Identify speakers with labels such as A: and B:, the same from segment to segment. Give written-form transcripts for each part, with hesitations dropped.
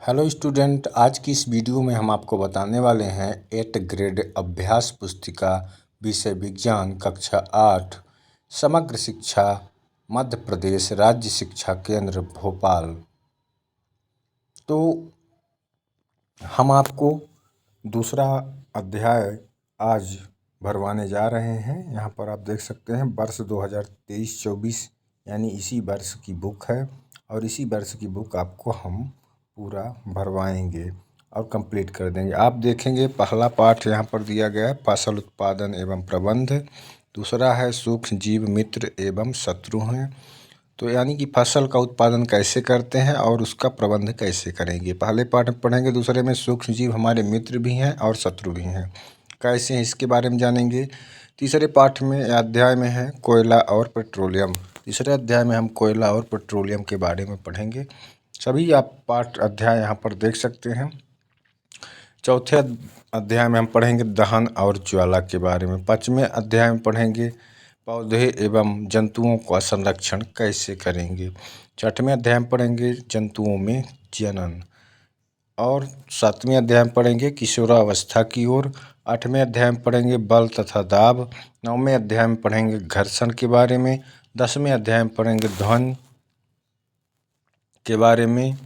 A: Hello student, आज की इस वीडियो में हम आपको बताने वाले हैं 8th ग्रेड अभ्यास पुस्तिका विषय विज्ञान कक्षा 8 समग्र शिक्षा मध्य प्रदेश राज्य शिक्षा केंद्र भोपाल। तो हम आपको दूसरा अध्याय आज भरवाने जा रहे हैं। यहाँ पर आप देख सकते हैं वर्ष 2023-24 यानी इसी वर्ष की बुक है और इसी वर्ष की बुक आपको हम पूरा भरवाएंगे और कंप्लीट कर देंगे। आप देखेंगे पहला पाठ यहाँ पर दिया गया है फसल उत्पादन एवं प्रबंध, दूसरा है सूक्ष्म जीव मित्र एवं शत्रु हैं। तो यानी कि फसल का उत्पादन कैसे करते हैं और उसका प्रबंध कैसे करेंगे। पहले पाठ में पढ़ेंगे, दूसरे में सूक्ष्म जीव हमारे मित्र भी हैं और शत्रु भी हैं, कैसे हैं इसके बारे में जानेंगे। तीसरे पाठ में अध्याय में है कोयला और पेट्रोलियम। तीसरे अध्याय में हम कोयला और पेट्रोलियम के बारे में पढ़ेंगे। सभी आप पाठ अध्याय यहाँ पर देख सकते हैं। चौथे अध्याय में हम पढ़ेंगे दहन और ज्वाला के बारे में। पाँचवें अध्याय में पढ़ेंगे पौधे एवं जंतुओं का संरक्षण कैसे करेंगे। छठवें अध्याय में पढ़ेंगे जंतुओं में जनन और सातवें अध्याय में पढ़ेंगे किशोरावस्था की ओर। आठवें अध्याय में पढ़ेंगे बल तथा दाब। नौवें अध्याय में पढ़ेंगे घर्षण के बारे में। 10वें अध्याय में पढ़ेंगे ध्वनि के बारे में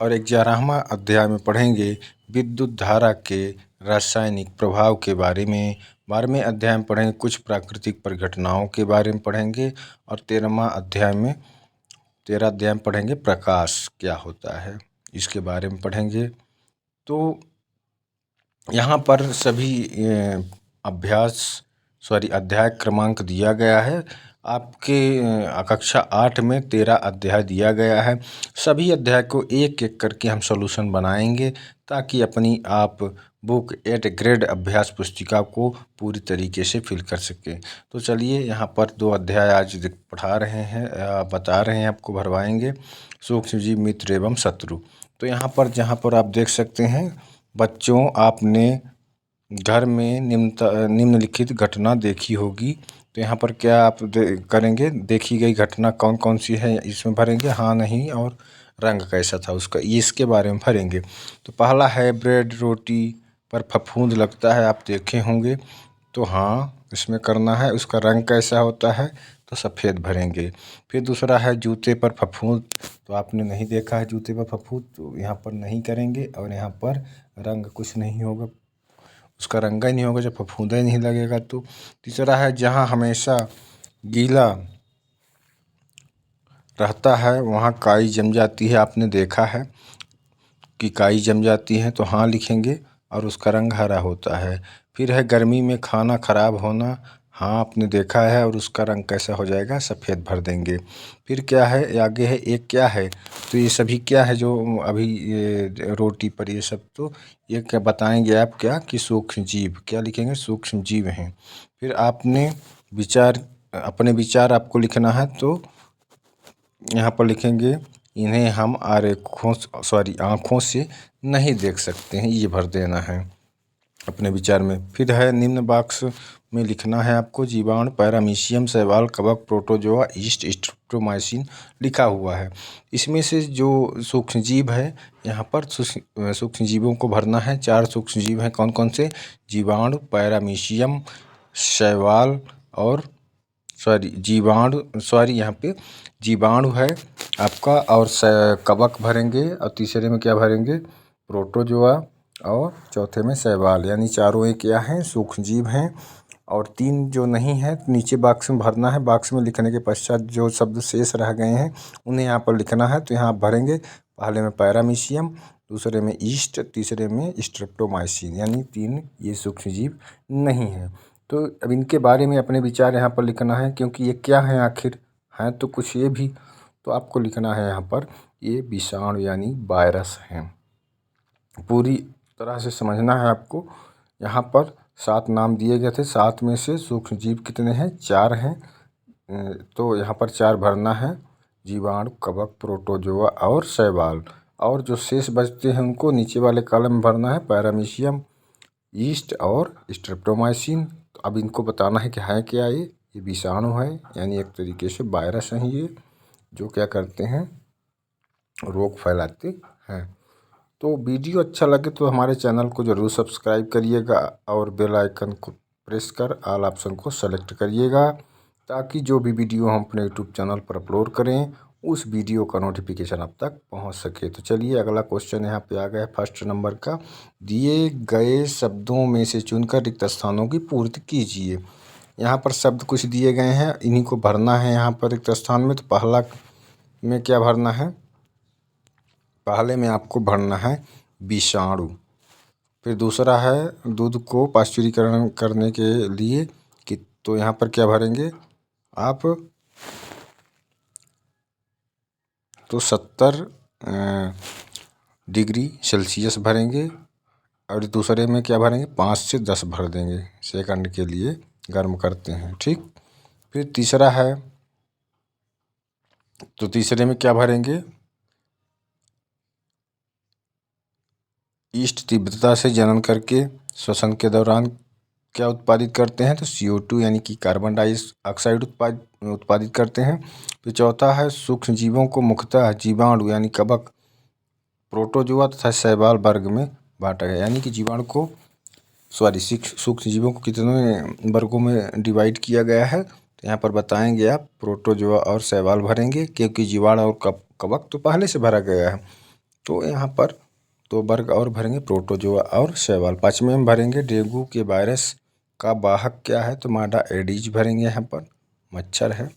A: और 11वां अध्याय में पढ़ेंगे विद्युत धारा के रासायनिक प्रभाव के बारे में। 12वें अध्याय में पढ़ेंगे कुछ प्राकृतिक परिघटनाओं के बारे में पढ़ेंगे और 13वां अध्याय में पढ़ेंगे प्रकाश क्या होता है, इसके बारे में पढ़ेंगे। तो यहाँ पर सभी अध्याय क्रमांक दिया गया है। आपके कक्षा 8 में 13 अध्याय दिया गया है। सभी अध्याय को एक एक करके हम सॉल्यूशन बनाएंगे ताकि अपनी आप बुक 8th ग्रेड अभ्यास पुस्तिका को पूरी तरीके से फिल कर सकें। तो चलिए यहाँ पर 2 अध्याय आज पढ़ा रहे हैं, बता रहे हैं, आपको भरवाएंगे सूक्ष्म जीव मित्र एवं शत्रु। तो यहाँ पर जहाँ पर आप देख सकते हैं बच्चों, आपने घर में निम्नलिखित घटना देखी होगी। तो यहाँ पर क्या आप करेंगे, देखी गई घटना कौन कौन सी है इसमें भरेंगे हाँ नहीं और रंग कैसा था उसका, इसके बारे में भरेंगे। तो पहला है ब्रेड रोटी पर फफूंद लगता है, आप देखे होंगे। तो हाँ इसमें करना है। उसका रंग कैसा होता है, तो सफ़ेद भरेंगे। फिर दूसरा है जूते पर फफूंद, तो आपने नहीं देखा है जूते पर फफूंद, तो यहाँ पर नहीं करेंगे और यहाँ पर रंग कुछ नहीं होगा, उसका रंगा ही नहीं होगा जब फफूंदा ही नहीं लगेगा। तो तीसरा है जहाँ हमेशा गीला रहता है वहाँ काई जम जाती है, आपने देखा है कि काई जम जाती है, तो हाँ लिखेंगे और उसका रंग हरा होता है। फिर है गर्मी में खाना खराब होना, हाँ आपने देखा है और उसका रंग कैसा हो जाएगा, सफ़ेद भर देंगे। फिर क्या है आगे है एक क्या है, तो ये सभी क्या है जो अभी ये रोटी पर ये सब, तो ये क्या बताएंगे आप क्या कि सूक्ष्म जीव, क्या लिखेंगे सूक्ष्म जीव हैं। फिर आपने अपने विचार आपको लिखना है, तो यहाँ पर लिखेंगे इन्हें हम आँखों से नहीं देख सकते हैं, ये भर देना है अपने विचार में। फिर है निम्न बॉक्स में लिखना है आपको जीवाणु पैरामीशियम शैवाल कवक प्रोटोजोआ ईस्ट स्ट्रेप्टोमाइसिन लिखा हुआ है। इसमें से जो सूक्ष्म जीव है यहाँ पर सूक्ष्म जीवों को भरना है। 4 सूक्ष्म जीव हैं, कौन कौन से, जीवाणु पैरामीशियम शैवाल और यहाँ पे जीवाणु है आपका और कवक भरेंगे और तीसरे में क्या भरेंगे प्रोटोजोआ और चौथे में शैवाल, यानी चारों ये क्या हैं सूक्ष्म जीव हैं। और 3 जो नहीं है नीचे बॉक्स में भरना है। बॉक्स में लिखने के पश्चात जो शब्द शेष रह गए हैं उन्हें यहाँ पर लिखना है। तो यहाँ आप भरेंगे पहले में पैरामीशियम, दूसरे में ईस्ट, तीसरे में स्ट्रेप्टोमाइसिन, यानी 3 ये सूक्ष्म जीव नहीं हैं। तो अब इनके बारे में अपने विचार यहाँ पर लिखना है, क्योंकि ये क्या है आखिर, हैं तो कुछ ये भी, तो आपको लिखना है यहाँ पर ये विषाणु यानी वायरस हैं। पूरी तरह से समझना है आपको। यहाँ पर 7 नाम दिए गए थे, 7 में से सूक्ष्म जीव कितने हैं, 4 हैं। तो यहाँ पर 4 भरना है, जीवाणु कवक प्रोटोजोआ और शैवाल। और जो शेष बचते हैं उनको नीचे वाले कॉलम में भरना है, पैरामीशियम ईस्ट और स्ट्रेप्टोमाइसिन। तो अब इनको बताना है कि है क्या, ये विषाणु है, यानी एक तरीके से वायरस हैं ये, जो क्या करते हैं रोग फैलाते हैं। तो वीडियो अच्छा लगे तो हमारे चैनल को ज़रूर सब्सक्राइब करिएगा और बेल आइकन को प्रेस कर ऑल ऑप्शन को सेलेक्ट करिएगा, ताकि जो भी वीडियो हम अपने यूट्यूब चैनल पर अपलोड करें उस वीडियो का नोटिफिकेशन आप तक पहुंच सके। तो चलिए अगला क्वेश्चन यहाँ पे आ गया है फर्स्ट नंबर का। दिए गए शब्दों में से चुनकर रिक्त स्थानों की पूर्ति कीजिए। यहाँ पर शब्द कुछ दिए गए हैं, इन्हीं को भरना है यहाँ पर रिक्त स्थान में। तो पहला में क्या भरना है, पहले में आपको भरना है विषाणु। फिर दूसरा है दूध को पाश्चुरीकरण करने के लिए कि, तो यहाँ पर क्या भरेंगे आप, तो 70 डिग्री सेल्सियस भरेंगे। और दूसरे में क्या भरेंगे, 5 से 10 भर देंगे, सेकंड के लिए गर्म करते हैं, ठीक। फिर तीसरा है, तो तीसरे में क्या भरेंगे, ईस्ट तीव्रता से जनन करके श्वसन के दौरान क्या उत्पादित करते हैं, तो CO2 यानी कि कार्बन डाइऑक्साइड उत्पादित करते हैं। फिर चौथा है सूक्ष्म जीवों को मुख्यतः जीवाणु यानी कवक, प्रोटोजोआ तथा शैवाल वर्ग में बांटा गया। यानी कि जीवाणु को सूक्ष्म जीवों को कितने वर्गों में डिवाइड किया गया है, तो यहाँ पर बताएंगे आप प्रोटोजोआ और शैवाल भरेंगे, क्योंकि जीवाणु और कवक तो पहले से भरा गया है। तो यहाँ पर 2 वर्ग और भरेंगे, प्रोटोजोआ और शैवाल। 5वें में भरेंगे डेंगू के वायरस का वाहक क्या है, तो मादा एडीज भरेंगे, यहाँ पर मच्छर है।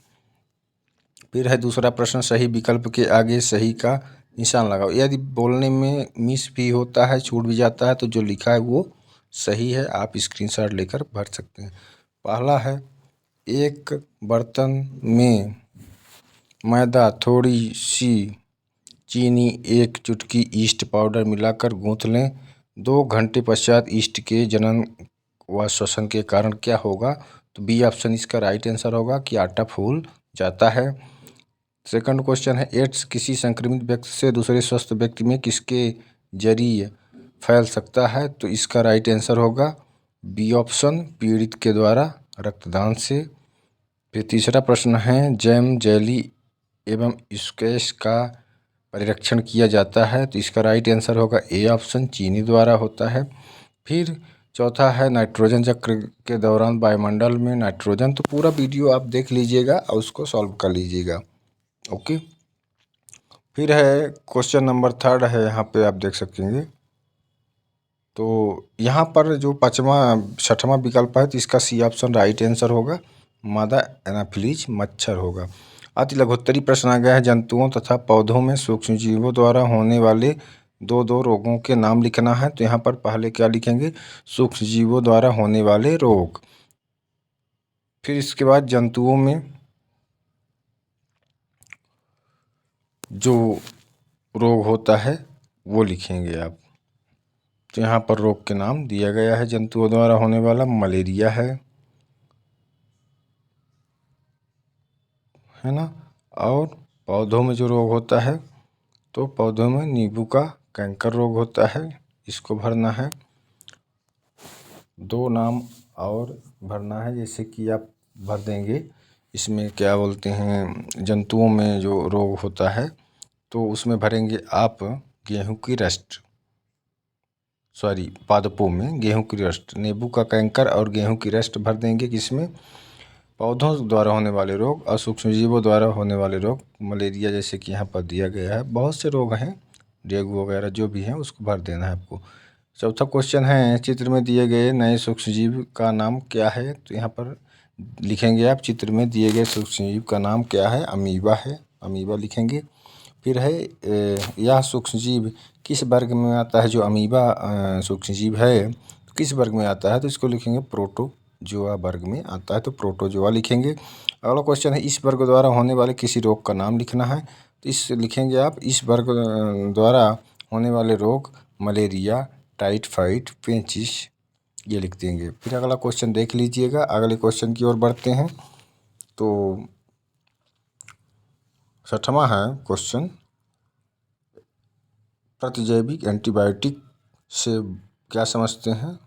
A: फिर है दूसरा प्रश्न, सही विकल्प के आगे सही का निशान लगाओ। यदि बोलने में मिस भी होता है, छूट भी जाता है, तो जो लिखा है वो सही है, आप स्क्रीनशॉट लेकर भर सकते हैं। पहला है, एक बर्तन में मैदा, थोड़ी सी चीनी, 1 चुटकी ईस्ट पाउडर मिलाकर गूंथ लें। 2 घंटे पश्चात ईस्ट के जनन व श्वसन के कारण क्या होगा, तो बी ऑप्शन इसका राइट आंसर होगा कि आटा फूल जाता है। सेकंड क्वेश्चन है, एड्स किसी संक्रमित व्यक्ति से दूसरे स्वस्थ व्यक्ति में किसके जरिए फैल सकता है, तो इसका राइट आंसर होगा बी ऑप्शन, पीड़ित के द्वारा रक्तदान से। फिर तीसरा प्रश्न है, जैम, जेली एवं स्क्वैश का परिरक्षण किया जाता है, तो इसका राइट आंसर होगा ए ऑप्शन, चीनी द्वारा होता है। फिर चौथा है, नाइट्रोजन चक्र के दौरान वायुमंडल में नाइट्रोजन। तो पूरा वीडियो आप देख लीजिएगा और उसको सॉल्व कर लीजिएगा, ओके। फिर है क्वेश्चन नंबर 3 है, यहाँ पे आप देख सकेंगे। तो यहाँ पर जो 6वां विकल्प है, तो इसका सी ऑप्शन राइट आंसर होगा, मादा एनाफिलीज मच्छर होगा। अति लघुत्तरी प्रश्न आ गया है, जंतुओं तथा पौधों में सूक्ष्म जीवों द्वारा होने वाले 2 रोगों के नाम लिखना है। तो यहाँ पर पहले क्या लिखेंगे, सूक्ष्म जीवों द्वारा होने वाले रोग। फिर इसके बाद जंतुओं में जो रोग होता है वो लिखेंगे आप। तो यहाँ पर रोग के नाम दिया गया है, जंतुओं द्वारा होने वाला मलेरिया है ना। और पौधों में जो रोग होता है, तो पौधों में नींबू का कैंकर रोग होता है, इसको भरना है। 2 नाम और भरना है, जैसे कि आप भर देंगे इसमें क्या बोलते हैं, जंतुओं में जो रोग होता है तो उसमें भरेंगे आप गेहूं की रस्ट, पादपों में गेहूं की रस्ट, नींबू का कैंकर और गेहूं की रस्ट भर देंगे। किसमें, पौधों द्वारा होने वाले रोग और सूक्ष्म जीवों द्वारा होने वाले रोग, मलेरिया जैसे कि यहाँ पर दिया गया है, बहुत से रोग हैं, डेंगू वगैरह जो भी हैं उसको भर देना है आपको। चौथा क्वेश्चन है, चित्र में दिए गए नए सूक्ष्म जीव का नाम क्या है, तो यहाँ पर लिखेंगे आप, चित्र में दिए गए सूक्ष्म जीव का नाम क्या है, अमीबा है, अमीबा लिखेंगे। फिर है, यह सूक्ष्म जीव किस वर्ग में आता है, जो अमीबा सूक्ष्म जीव है तो किस वर्ग में आता है, तो इसको लिखेंगे प्रोटोजोआ वर्ग में आता है, तो प्रोटोजोआ लिखेंगे। अगला क्वेश्चन है, इस वर्ग द्वारा होने वाले किसी रोग का नाम लिखना है, तो इस लिखेंगे आप, इस वर्ग द्वारा होने वाले रोग मलेरिया, टाइफाइड, पेचिश, ये लिख देंगे। फिर अगला क्वेश्चन देख लीजिएगा, अगले क्वेश्चन की ओर बढ़ते हैं। तो 6वां है क्वेश्चन, प्रतिजैविक एंटीबायोटिक से क्या समझते हैं,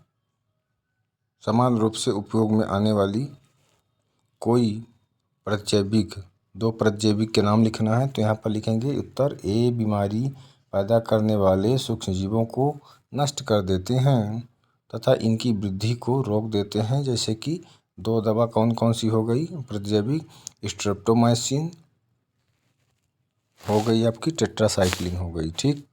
A: समान रूप से उपयोग में आने वाली कोई प्रतिजैविक, 2 प्रतिजैविक के नाम लिखना है। तो यहाँ पर लिखेंगे उत्तर, ए बीमारी पैदा करने वाले सूक्ष्मजीवों को नष्ट कर देते हैं तथा इनकी वृद्धि को रोक देते हैं। जैसे कि दो दवा कौन कौन सी हो गई? प्रतिजैविक स्ट्रेप्टोमाइसिन हो गई, आपकी टेट्रासाइक्लिन हो गई। ठीक,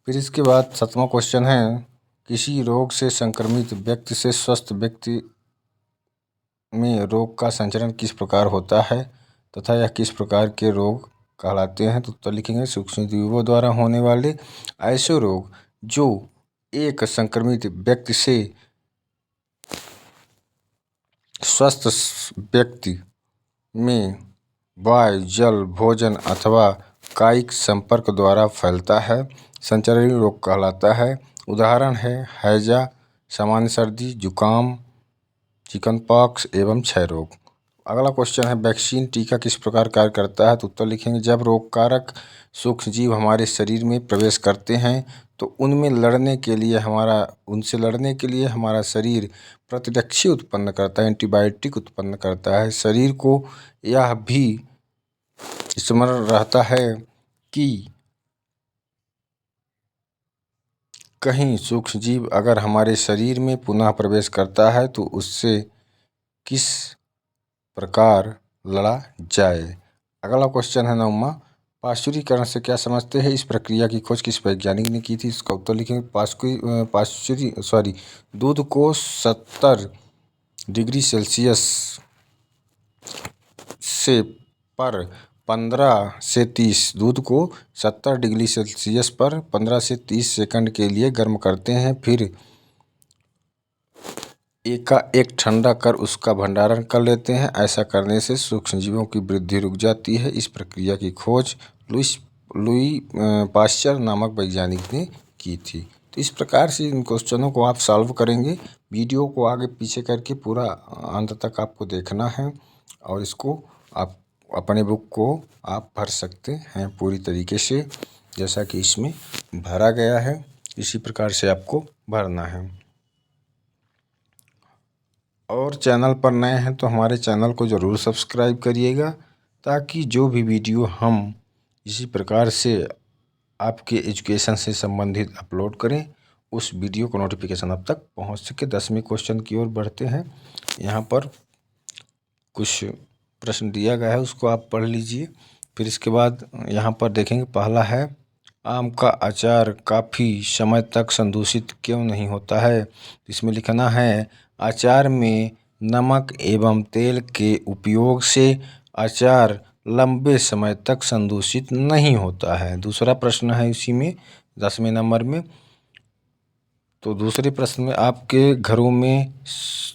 A: फिर इसके बाद 7वां क्वेश्चन है, किसी रोग से संक्रमित व्यक्ति से स्वस्थ व्यक्ति में रोग का संचरण किस प्रकार होता है तथा यह किस प्रकार के रोग कहलाते हैं? तो उत्तर लिखेंगे, सूक्ष्मजीवों द्वारा होने वाले ऐसे रोग जो एक संक्रमित व्यक्ति से स्वस्थ व्यक्ति में वायु, जल, भोजन अथवा कायिक संपर्क द्वारा फैलता है, संचरणीय रोग कहलाता है। उदाहरण है हैजा, सामान्य सर्दी, जुकाम, चिकनपॉक्स एवं क्षय रोग। अगला क्वेश्चन है, वैक्सीन टीका किस प्रकार कार्य करता है? तो उत्तर लिखेंगे, जब रोगकारक सूक्ष्मजीव हमारे शरीर में प्रवेश करते हैं तो उनसे लड़ने के लिए हमारा शरीर प्रतिरक्षी उत्पन्न करता है, एंटीबायोटिक उत्पन्न करता है। शरीर को यह भी स्मरण रहता है कि कहीं सूक्ष्मजीव अगर हमारे शरीर में पुनः प्रवेश करता है तो उससे किस प्रकार लड़ा जाए। अगला क्वेश्चन है 9वां, पाश्चुरीकरण से क्या समझते हैं? इस प्रक्रिया की खोज किस वैज्ञानिक ने की थी? इसका उत्तर लिखेंगे, दूध को 70 डिग्री सेल्सियस से पर 15 से 30 दूध को 70 डिग्री सेल्सियस पर 15 से 30 सेकंड के लिए गर्म करते हैं, फिर एकाएक ठंडा कर उसका भंडारण कर लेते हैं। ऐसा करने से सूक्ष्मजीवों की वृद्धि रुक जाती है। इस प्रक्रिया की खोज लुई पाश्चर नामक वैज्ञानिक ने की थी। तो इस प्रकार से इन क्वेश्चनों को आप सॉल्व करेंगे। वीडियो को आगे पीछे करके पूरा अंत तक आपको देखना है और इसको आप अपने बुक को आप भर सकते हैं पूरी तरीके से, जैसा कि इसमें भरा गया है इसी प्रकार से आपको भरना है। और चैनल पर नए हैं तो हमारे चैनल को ज़रूर सब्सक्राइब करिएगा, ताकि जो भी वीडियो हम इसी प्रकार से आपके एजुकेशन से संबंधित अपलोड करें उस वीडियो को नोटिफिकेशन अब तक पहुंच सके। 10वें क्वेश्चन की ओर बढ़ते हैं। यहाँ पर कुछ प्रश्न दिया गया है, उसको आप पढ़ लीजिए। फिर इसके बाद यहाँ पर देखेंगे, पहला है, आम का अचार काफ़ी समय तक संदूषित क्यों नहीं होता है? इसमें लिखना है, अचार में नमक एवं तेल के उपयोग से अचार लंबे समय तक संदूषित नहीं होता है। दूसरा प्रश्न है इसी में 10वें नंबर में। तो दूसरे प्रश्न में, आपके घरों में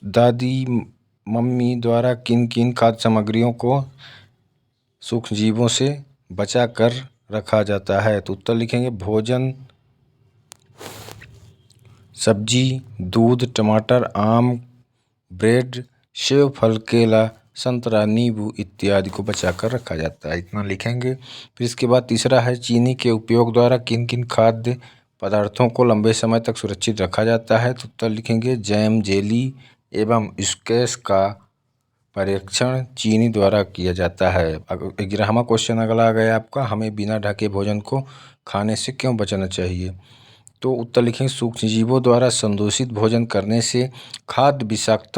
A: दादी मम्मी द्वारा किन किन खाद्य सामग्रियों को सूक्ष्मजीवों से बचा कर रखा जाता है? तो उत्तर लिखेंगे, भोजन, सब्जी, दूध, टमाटर, आम, ब्रेड, सेब, फल, केला, संतरा, नींबू इत्यादि को बचा कर रखा जाता है। इतना लिखेंगे। फिर इसके बाद तीसरा है, चीनी के उपयोग द्वारा किन किन खाद्य पदार्थों को लंबे समय तक सुरक्षित रखा जाता है? तो उत्तर लिखेंगे, जैम, जेली एवं स्क्वैश का परीक्षण चीनी द्वारा किया जाता है। 11वां क्वेश्चन अगला आ गया आपका, हमें बिना ढके भोजन को खाने से क्यों बचना चाहिए? तो उत्तर लिखेंगे, सूक्ष्मजीवों द्वारा संदूषित भोजन करने से खाद्य विषाक्त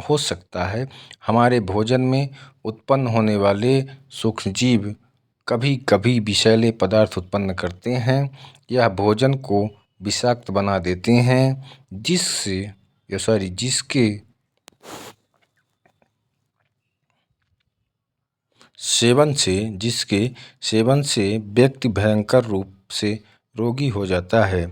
A: हो सकता है। हमारे भोजन में उत्पन्न होने वाले सूक्ष्मजीव कभी कभी विषैले पदार्थ उत्पन्न करते हैं। यह भोजन को विषाक्त बना देते हैं, जिसके सेवन से व्यक्ति भयंकर रूप से रोगी हो जाता है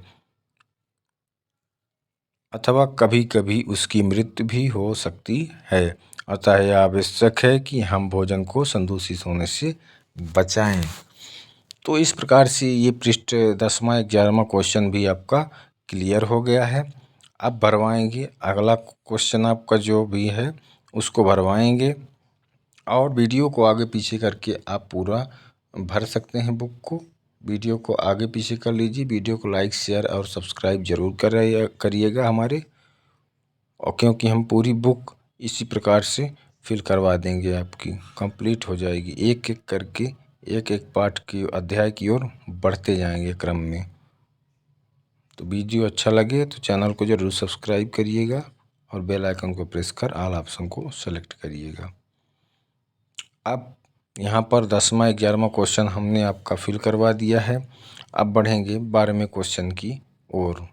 A: अथवा कभी कभी उसकी मृत्यु भी हो सकती है। अतः यह आवश्यक है कि हम भोजन को संदूषित होने से बचाएं। तो इस प्रकार से ये पृष्ठ 10वां 11वां क्वेश्चन भी आपका क्लियर हो गया है। अब भरवाएंगे अगला क्वेश्चन आपका जो भी है उसको भरवाएंगे, और वीडियो को आगे पीछे करके आप पूरा भर सकते हैं बुक को। वीडियो को आगे पीछे कर लीजिए। वीडियो को लाइक, शेयर और सब्सक्राइब जरूर करिएगा हमारे, और क्योंकि हम पूरी बुक इसी प्रकार से फिल करवा देंगे, आपकी कंप्लीट हो जाएगी। एक एक करके एक एक पाठ की अध्याय की ओर बढ़ते जाएंगे क्रम में। तो वीडियो अच्छा लगे तो चैनल को जरूर सब्सक्राइब करिएगा और बेल आइकन को प्रेस कर ऑल ऑप्शन को सेलेक्ट करिएगा। अब यहाँ पर 10वां 11वां क्वेश्चन हमने आपका फिल करवा दिया है। अब बढ़ेंगे 12वें क्वेश्चन की ओर।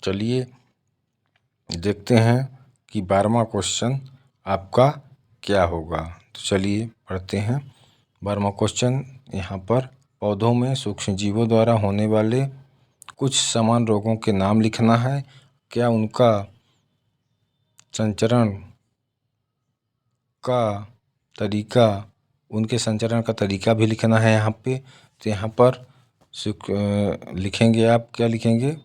A: चलिए देखते हैं कि 12वां क्वेश्चन आपका क्या होगा। तो चलिए पढ़ते हैं 12वां क्वेश्चन। यहाँ पर पौधों में सूक्ष्म जीवों द्वारा होने वाले कुछ समान रोगों के नाम लिखना है। क्या उनका संचरण का तरीका, उनके संचरण का तरीका भी लिखना है यहाँ पे। तो यहाँ पर लिखेंगे आप, क्या लिखेंगे,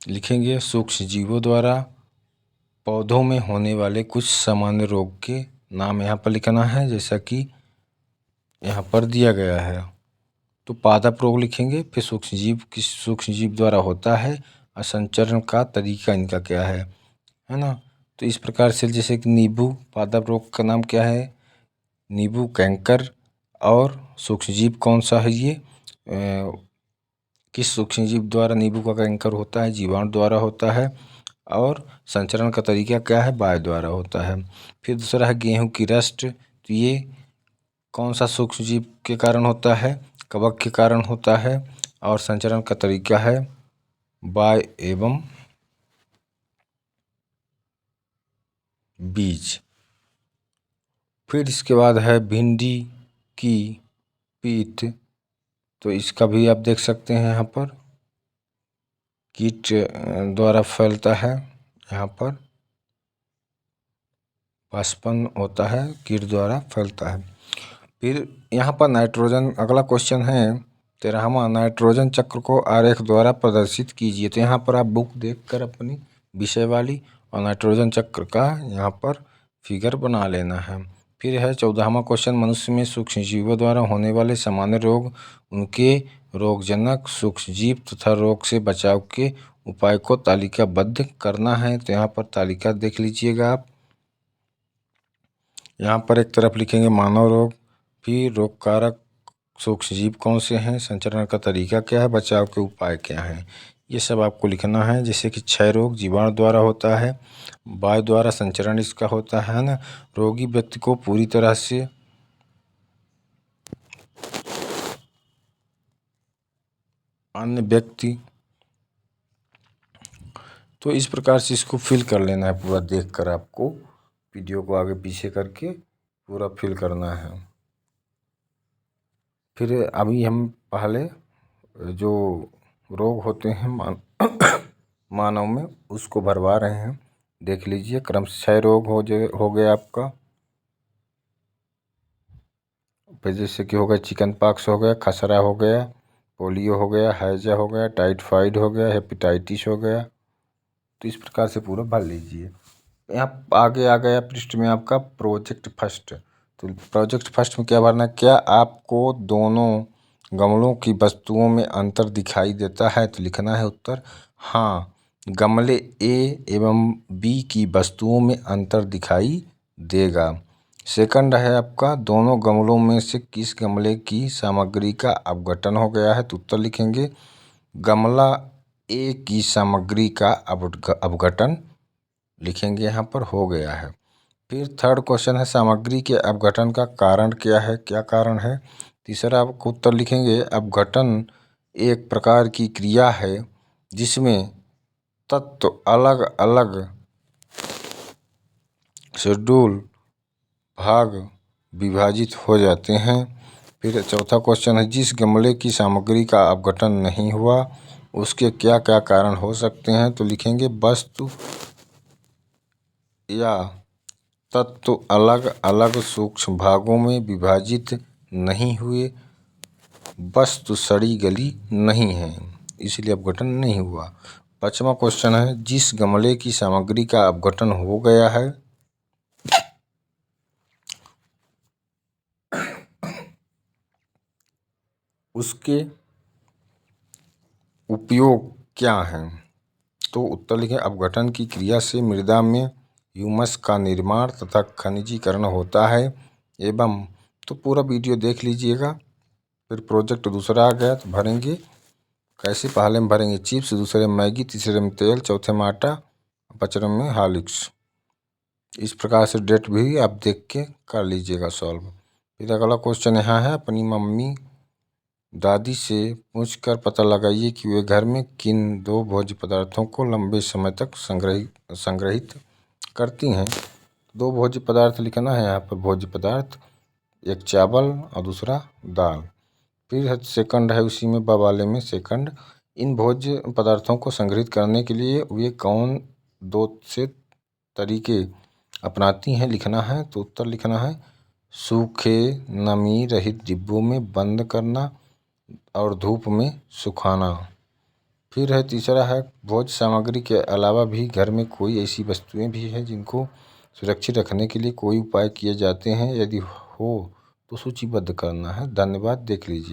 A: लिखेंगे सूक्ष्म जीवों द्वारा पौधों में होने वाले कुछ सामान्य रोग के नाम यहाँ पर लिखना है, जैसा कि यहाँ पर दिया गया है। तो पादप रोग लिखेंगे, फिर सूक्ष्म जीव किस सूक्ष्म जीव द्वारा होता है और संचरण का तरीका इनका क्या है ना। तो इस प्रकार से जैसे कि नींबू, पादप रोग का नाम क्या है, नींबू कैंकर। और सूक्ष्म जीव कौन सा है ये, किस सूक्ष्म जीव द्वारा नींबू का कैंकर होता है, जीवाणु द्वारा होता है। और संचरण का तरीका क्या है, वायु द्वारा होता है। फिर दूसरा है गेहूं की रस्ट। तो ये कौन सा सूक्ष्म जीव के कारण होता है, कवक के कारण होता है। और संचरण का तरीका है वायु एवं बीज। फिर इसके बाद है भिंडी की पीत। तो इसका भी आप देख सकते हैं, यहाँ पर कीट द्वारा फैलता है, यहाँ पर पासपन होता है, कीट द्वारा फैलता है। फिर यहाँ पर नाइट्रोजन, अगला क्वेश्चन है 13वां, नाइट्रोजन चक्र को आरेख द्वारा प्रदर्शित कीजिए। तो यहाँ पर आप बुक देखकर अपनी विषय वाली और नाइट्रोजन चक्र का यहाँ पर फिगर बना लेना है। फिर है 14वां क्वेश्चन, मनुष्य में सूक्ष्म जीवों द्वारा होने वाले सामान्य रोग, उनके रोगजनक सूक्ष्म जीव तथा रोग से बचाव के उपाय को तालिकाबद्ध करना है। तो यहाँ पर तालिका देख लीजिएगा आप। यहाँ पर एक तरफ लिखेंगे मानव रोग, फिर रोग कारक सूक्ष्म जीव कौन से हैं, संचरण का तरीका क्या है, बचाव के उपाय क्या हैं, ये सब आपको लिखना है। जैसे कि क्षय रोग जीवाणु द्वारा होता है, वायु द्वारा संचरण इसका होता है ना। रोगी व्यक्ति को पूरी तरह से अन्य व्यक्ति, तो इस प्रकार से इसको फिल कर लेना है पूरा, देखकर आपको वीडियो को आगे पीछे करके पूरा फिल करना है। फिर अभी हम पहले जो रोग होते हैं मानव में उसको भरवा रहे हैं, देख लीजिए। क्रम क्षय रोग हो गया आपका, फिर जैसे कि हो गया चिकन पॉक्स हो गया, खसरा हो गया, पोलियो हो गया, हैजा हो गया, टाइफाइड हो गया, हेपेटाइटिस हो गया। तो इस प्रकार से पूरा भर लीजिए। यहाँ आगे आ गया पृष्ठ में आपका प्रोजेक्ट फर्स्ट। तो प्रोजेक्ट फर्स्ट में क्या भरना है, क्या आपको दोनों गमलों की वस्तुओं में अंतर दिखाई देता है। तो लिखना है उत्तर हाँ, गमले ए एवं बी की वस्तुओं में अंतर दिखाई देगा। सेकंड है आपका, दोनों गमलों में से किस गमले की सामग्री का अपघटन हो गया है। तो उत्तर लिखेंगे गमला ए की सामग्री का अपघटन लिखेंगे, यहाँ पर हो गया है। फिर थर्ड क्वेश्चन है, सामग्री के अपघटन का कारण क्या है, क्या कारण है। तीसरा आपको उत्तर लिखेंगे अपघटन एक प्रकार की क्रिया है जिसमें तत्व अलग अलग शेड्यूल भाग विभाजित हो जाते हैं। फिर चौथा क्वेश्चन है, जिस गमले की सामग्री का अपघटन नहीं हुआ उसके क्या क्या कारण हो सकते हैं। तो लिखेंगे वस्तु या तत्व अलग अलग सूक्ष्म भागों में विभाजित नहीं हुए, वस्तु सड़ी गली नहीं है, इसलिए अपघटन नहीं हुआ। पांचवा क्वेश्चन है, जिस गमले की सामग्री का अपघटन हो गया है उसके उपयोग क्या हैं। तो उत्तर लिखें अपघटन की क्रिया से मृदा में ह्यूमस का निर्माण तथा खनिजीकरण होता है एवं। तो पूरा वीडियो देख लीजिएगा। फिर प्रोजेक्ट दूसरा आ गया तो भरेंगे कैसे। पहले में भरेंगे चिप्स, दूसरे में मैगी, तीसरे में तेल, चौथे में आटा, पांचवें में हॉर्लिक्स। इस प्रकार से डेट भी आप देख के कर लीजिएगा सॉल्व। फिर अगला क्वेश्चन यहाँ है, अपनी मम्मी दादी से पूछकर पता लगाइए कि वे घर में किन 2 भोज्य पदार्थों को लंबे समय तक संग्रहित करती हैं। 2 भोज्य पदार्थ लिखना है यहाँ पर। भोज्य पदार्थ, एक चावल और दूसरा दाल। फिर सेकंड है उसी में बवाले में सेकंड, इन भोज्य पदार्थों को संग्रहित करने के लिए वे कौन 2 से तरीके अपनाती हैं लिखना है। तो उत्तर लिखना है सूखे नमी रहित डिब्बों में बंद करना और धूप में सुखाना। फिर है तीसरा है, भोज्य सामग्री के अलावा भी घर में कोई ऐसी वस्तुएं भी हैं जिनको सुरक्षित रखने के लिए कोई उपाय किए जाते हैं, यदि हो तो सूचीबद्ध करना है। धन्यवाद, देख लीजिए।